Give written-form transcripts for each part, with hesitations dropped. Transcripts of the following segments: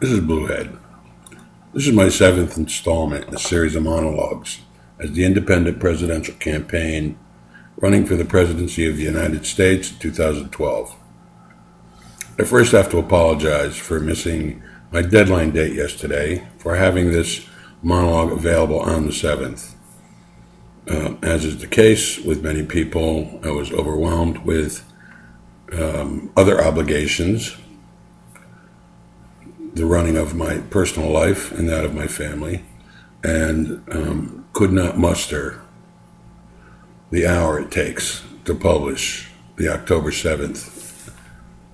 This is BlueHead. This is my seventh installment in a series of monologues as the independent presidential campaign running for the presidency of the United States in 2012. I first have to apologize for missing my deadline date yesterday for having this monologue available on the 7th. As is the case with many people, I was overwhelmed with other obligations, the running of my personal life and that of my family, and could not muster the hour it takes to publish the October 7th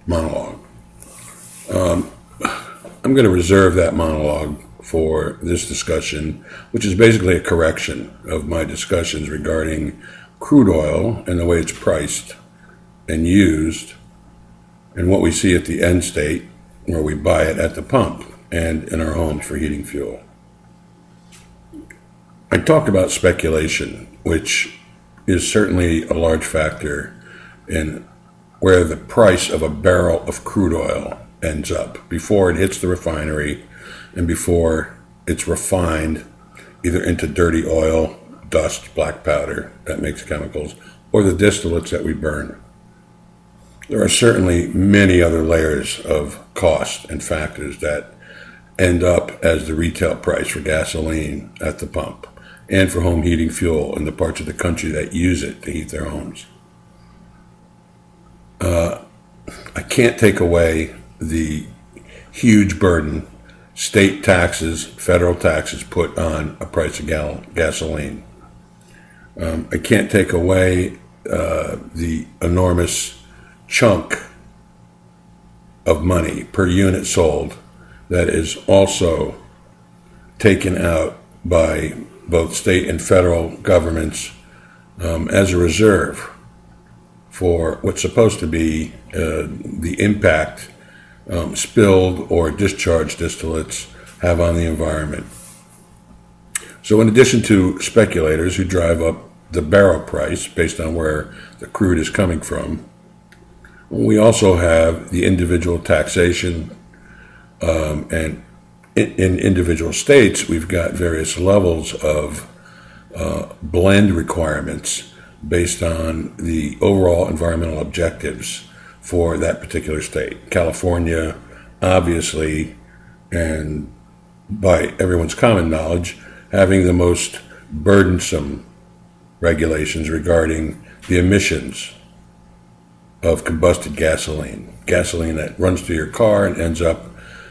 monologue. I'm going to reserve that monologue for this discussion, which is basically a correction of my discussions regarding crude oil and the way it's priced and used and what we see at the end state where we buy it at the pump and in our homes for heating fuel. I talked about speculation, which is certainly a large factor in where the price of a barrel of crude oil ends up before it hits the refinery and before it's refined either into dirty oil, dust, black powder that makes chemicals, or the distillates that we burn. There are certainly many other layers of cost and factors that end up as the retail price for gasoline at the pump and for home heating fuel in the parts of the country that use it to heat their homes. I can't take away the huge burden state taxes, federal taxes put on a price of gasoline. I can't take away the enormous chunk of money per unit sold that is also taken out by both state and federal governments as a reserve for what's supposed to be the impact spilled or discharged distillates have on the environment. So in addition to speculators who drive up the barrel price based on where the crude is coming from, we also have the individual taxation, and in individual states, we've got various levels of blend requirements based on the overall environmental objectives for that particular state. California, obviously, and by everyone's common knowledge, having the most burdensome regulations regarding the emissions of combusted gasoline that runs through your car and ends up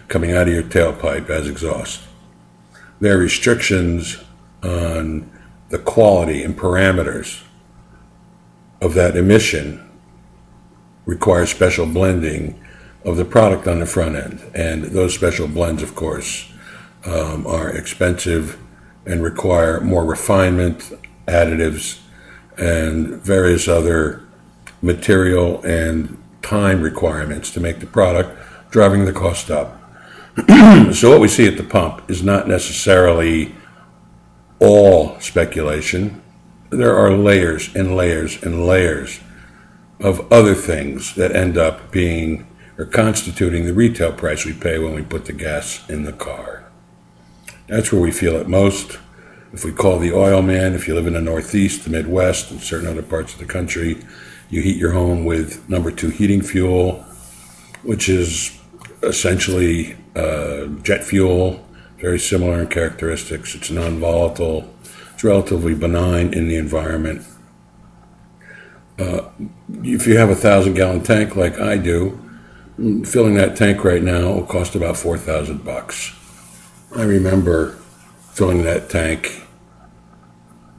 coming out of your tailpipe as exhaust. There are restrictions on the quality and parameters of that emission require special blending of the product on the front end. And those special blends, of course, are expensive and require more refinement, additives, and various other material and time requirements to make the product, driving the cost up. So what we see at the pump is not necessarily all speculation. There are layers and layers and layers of other things that end up being or constituting the retail price we pay when we put the gas in the car. That's where we feel it most. If we call the oil man, if you live in the Northeast, the Midwest, and certain other parts of the country, you heat your home with number 2 heating fuel, which is essentially jet fuel, very similar in characteristics. It's non-volatile. It's relatively benign in the environment. If you have a 1,000-gallon tank like I do, filling that tank right now will cost about $4,000. I remember filling that tank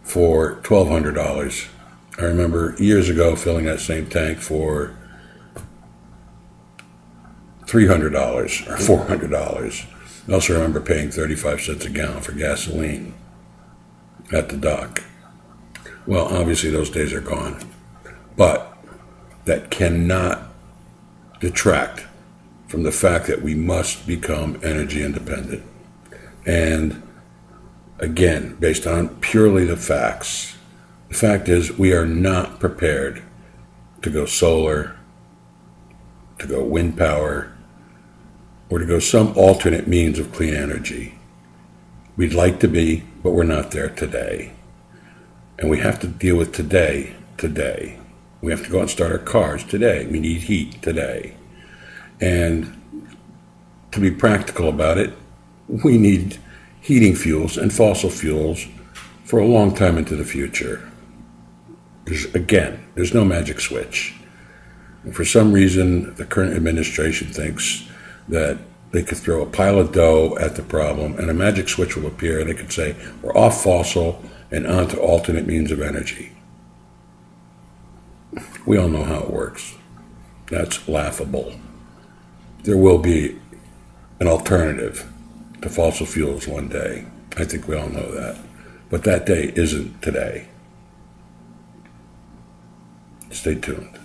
for $1,200. I remember years ago filling that same tank for $300 or $400. I also remember paying 35 cents a gallon for gasoline at the dock. Well, obviously those days are gone, but that cannot detract from the fact that we must become energy independent. And again, based on purely the facts, the fact is we are not prepared to go solar, to go wind power, or to go some alternate means of clean energy. We'd like to be, but we're not there today. And we have to deal with today. We have to go out and start our cars today. We need heat today. And to be practical about it, we need heating fuels and fossil fuels for a long time into the future. There's no magic switch. And for some reason, the current administration thinks that they could throw a pile of dough at the problem and a magic switch will appear and they could say, we're off fossil and on to alternate means of energy. We all know how it works. That's laughable. There will be an alternative to fossil fuels one day. I think we all know that. But that day isn't today. Stay tuned.